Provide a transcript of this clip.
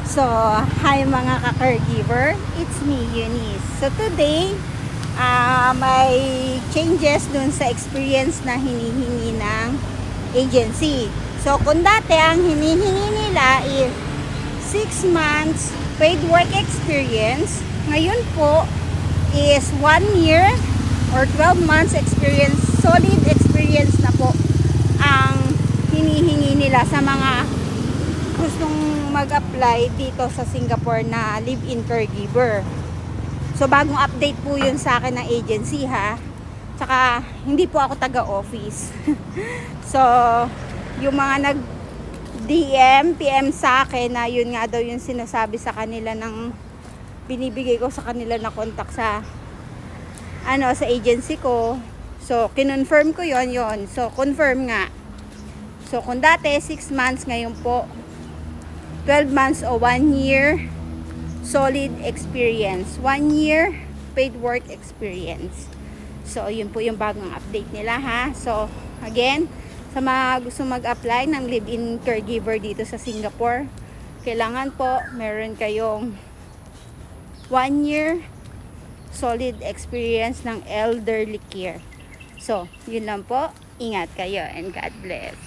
So, hi mga ka-caregiver, it's me, Eunice. So today, may changes dun sa experience na hinihingi ng agency. So kung dati ang hinihingi nila is 6 months paid work experience, ngayon po is 1 year or 12 months experience, solid experience na po ang hinihingi nila sa mga gustong mag-apply dito sa Singapore na live-in caregiver. So bagong update po yun sa akin ng agency ha. Tsaka hindi po ako taga-office. So yung mga nag-DM, PM sa akin na yun nga daw yung sinasabi sa kanila ng binibigay ko sa kanila na contact sa sa agency ko. So kinonfirm ko yon. So confirm nga. So kung dati 6 months, ngayon po 12 months o 1 year solid experience. 1 year paid work experience. So, yun po yung bagong update nila ha. So, again, sa mga gusto mag-apply ng live-in caregiver dito sa Singapore, kailangan po meron kayong 1 year solid experience ng elderly care. So, yun lang po. Ingat kayo and God bless.